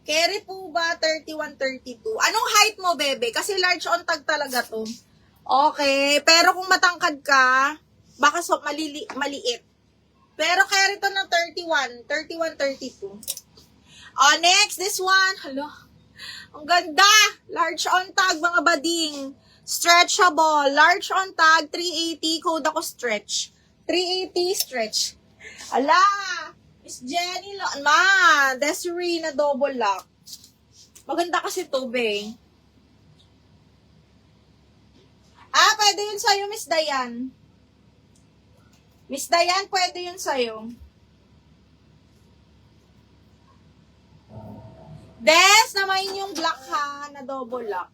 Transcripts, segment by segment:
Carry po ba 31, 32? Anong height mo, bebe? Kasi large on tag talaga to. Okay, pero kung matangkad ka, baka maliit. Pero carry to ng 31, 32. Oh, next, this one. Hello. Ang ganda. Large on tag, mga bading. Stretchable. Large on tag, 380. Code ako stretch. 380 stretch. Ala! Miss Jenny, Desiree na double lock. Maganda kasi to, be. Pwede yun sa'yo, Miss Dayan. Miss Dayan, pwede yun sa'yo. Des, naman yung black ha, na double lock.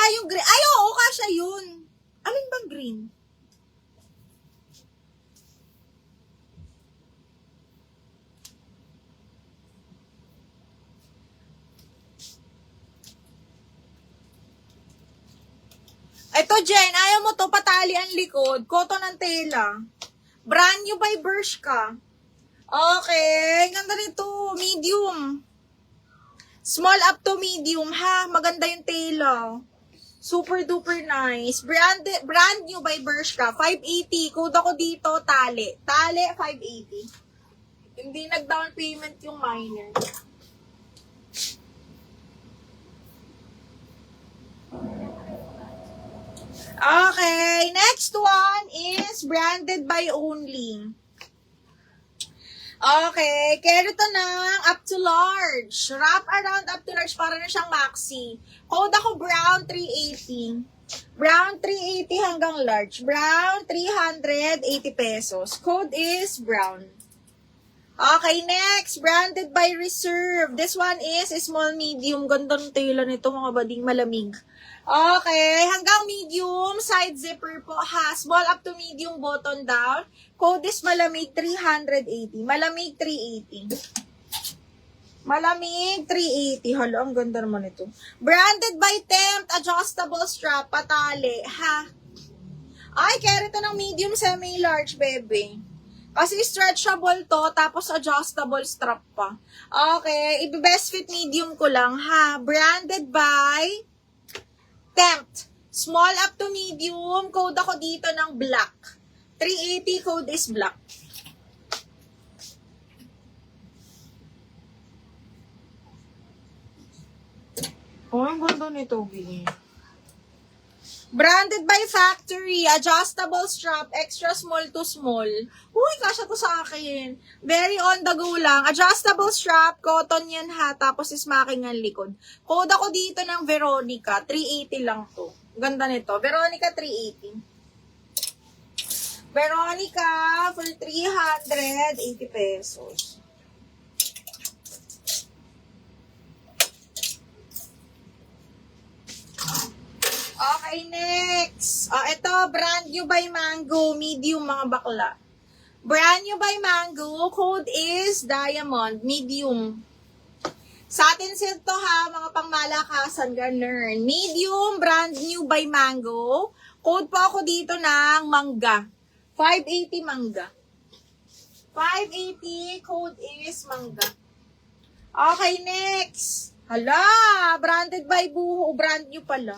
Yung green. Ay, oo, kasha yun. Alin bang green? Ito, Jen, ayaw mo to, patali ang likod. Cotton ng tela. Brand new by Bershka. Okay, ganda nito. Medium. Small up to medium, ha? Maganda yung tela. Super duper nice. Brand new by Bershka. 580. Code ako dito, tali. Tali, 580. Hindi nag-down payment yung minor. Okay, next one is branded by Only. Okay, carry to ng up to large. Wrap around up to large para na siyang maxi. Code ako brown 380. Brown 380 hanggang large. Brown 380 pesos. Code is brown. Okay, next, branded by Reserve. This one is small medium. Ganda ng tela nito, mga bading, malamig. Okay, hanggang medium, side zipper po ha. Small up to medium, button down. Code is malamig 380. Malamig 380. Malamig 380. Hala, ang ganda naman ito. Branded by Tempt, adjustable strap, patali ha. Ay, carry to ng medium, semi-large, baby. Kasi stretchable to, tapos adjustable strap pa. Okay, i-best fit medium ko lang ha. Branded by Tempt. Small up to medium. Code ako dito ng black. 380 code is black. Oh, ang ganda nito, B. Branded by Factory, adjustable strap, extra small to small. Uy, kasya to sa akin. Very on the go lang. Adjustable strap, cotton yan ha, tapos is making ang likod. Code ako dito ng Veronica, 380 lang to. Ganda nito. Veronica, 380. Veronica for 380 pesos. Okay, next. Ito, brand new by Mango, medium mga bakla. Brand new by Mango, code is Diamond, medium. Sa atin silk to ha, mga pangmalakasan, ganun. Medium, brand new by Mango. Code po ako dito ng Mangga. 580 Mangga. 580, code is Mangga. Okay, next. Hala, branded by Buho, brand new pala.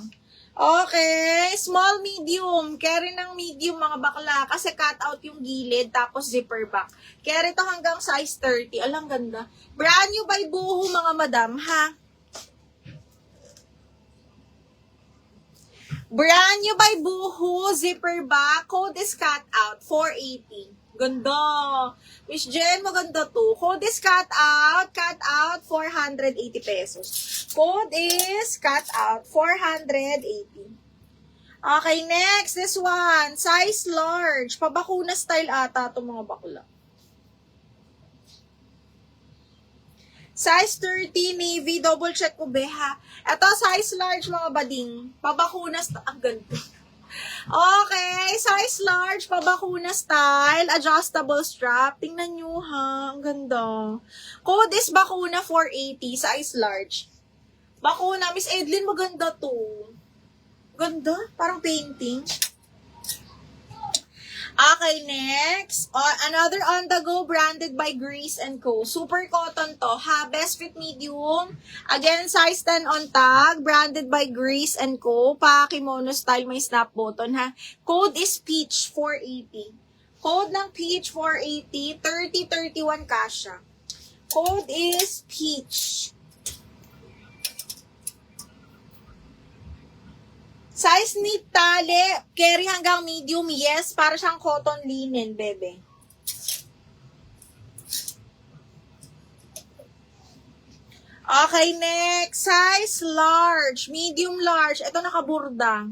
Okay, small, medium. Carry ng medium, mga bakla. Kasi cut out yung gilid, tapos zipper back. Carry to hanggang size 30. Alang ganda. Brand new by Buho, mga madam, ha? Brand new by Buho, zipper back. Code is cut out, 480. Ganda. Miss Jen, maganda to. Code is cut out, 480 pesos. Code is cut out, 480. Okay, next, this one, size large. Pabakuna style ata ito, mga bakla. Size 30, navy, double check ko, beha. Ito, size large, mga bading. Pabakuna style, ang ganda. Okay, size large, pabakuna style, adjustable strap. Tingnan nyo ha, ang ganda. Code is bakuna 480, size large. Bakuna, Miss Edlin, maganda to. Ganda, parang painting. Okay, next. Another on the go branded by Grace & Co. Super cotton to, ha? Best fit medium. Again, size 10 on tag. Branded by Grace & Co. Pa-kimono style, may snap button, ha? Code is Peach 480. Code ng Peach 480, 3031 kasha. Code is Peach. Size knit tali, carry hanggang medium, yes, para siyang cotton linen, bebe. Okay, next. Size large, medium large. Ito nakaburda.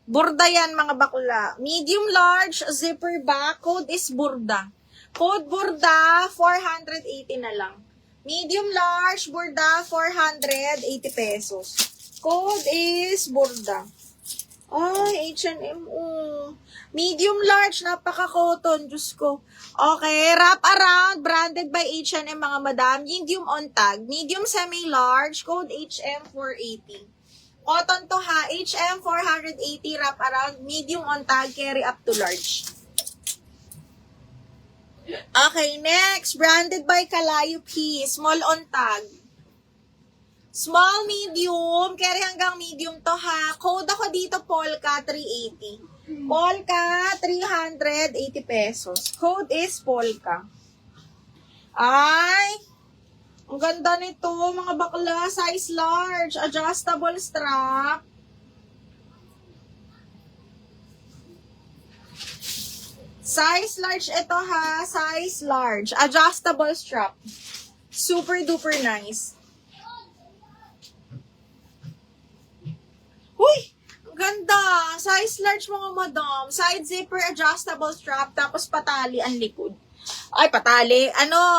Burda yan, mga bakla. Medium large, zipper back, code is burda. Code burda, 480 na lang. Medium large, burda, 480 pesos. Code is burda. Ay, H&M, medium large, napaka-cotton, Diyos ko. Okay, wrap around, branded by H&M, mga madam. Medium on tag. Medium semi-large, code HM 480. Cotton to, ha, HM 480, wrap around, medium on tag, carry up to large. Okay, next, branded by Kalayo P, small on tag. Small, medium, carry hanggang medium to, ha. Code ako dito, Polka 380. Polka 380 pesos. Code is Polka. Ay, ang ganda nito, mga bakla. Size large, adjustable strap. Size large ito, ha. Size large, adjustable strap. Super duper nice. Uy! Ang ganda! Size large, mga madam. Side zipper, adjustable strap, tapos patali ang likod. Ay, patali.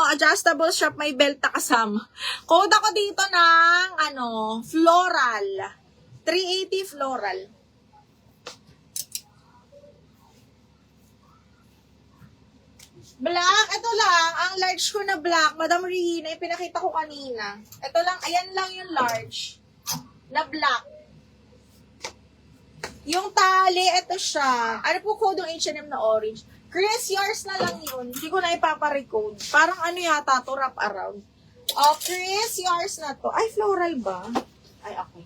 Adjustable strap, may belt na kasama. Code ako dito ng, floral. 380 floral. Black, ito lang. Ang large ko na black, Madam Rina, yung pinakita ko kanina. Ito lang, ayan lang yung large. Na black. Yung tali, ito siya. Ano po code ng H&M na orange? Chris, yours na lang yun. Hindi ko na ipapare-code. Parang yata to, wrap around. Oh, Chris, yours na to. Ay, floral ba? Ay, okay.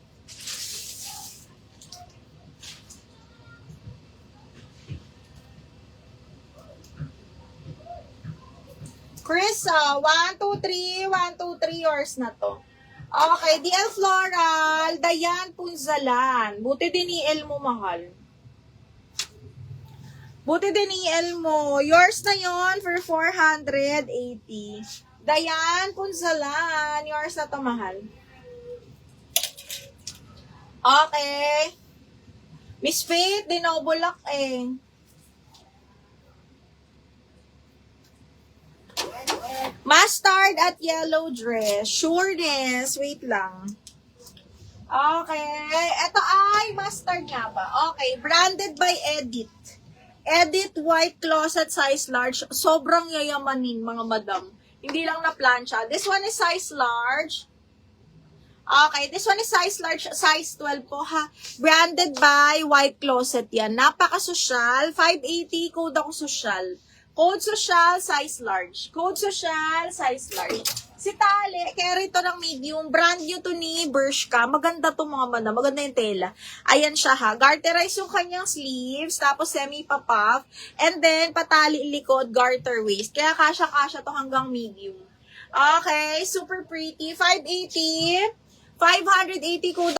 Chris, 1, 2, 3, 1, 2, 3, yours na to. Okay, DL Floral, Dayan Punzalan. Buti diniel mo, mahal. Buti diniel mo. Yours na yon for 480. Dayan Punzalan, yours na to, mahal. Okay. Miss Faith, dinobulak eh. Mustard at yellow dress. Sureness. Wait lang. Okay. Ito ay mustard nga ba? Okay. Branded by Edit. Edit white closet size large. Sobrang yayamanin, mga madam. Hindi lang na plancha. This one is size large. Okay. This one is size large. Size 12 po, ha. Branded by White Closet yan. Napaka-social. 580. Code ako social. Code social, size large. Code social, size large. Si Tali, carry to ng medium. Brand new to ni Bershka. Maganda to, mga madam. Maganda yung tela. Ayan siya, ha. Garterize yung kanyang sleeves. Tapos semi-pa-puff. And then, patali likod, garter waist. Kaya kasya-kasya to hanggang medium. Okay, super pretty. 580. 580 code.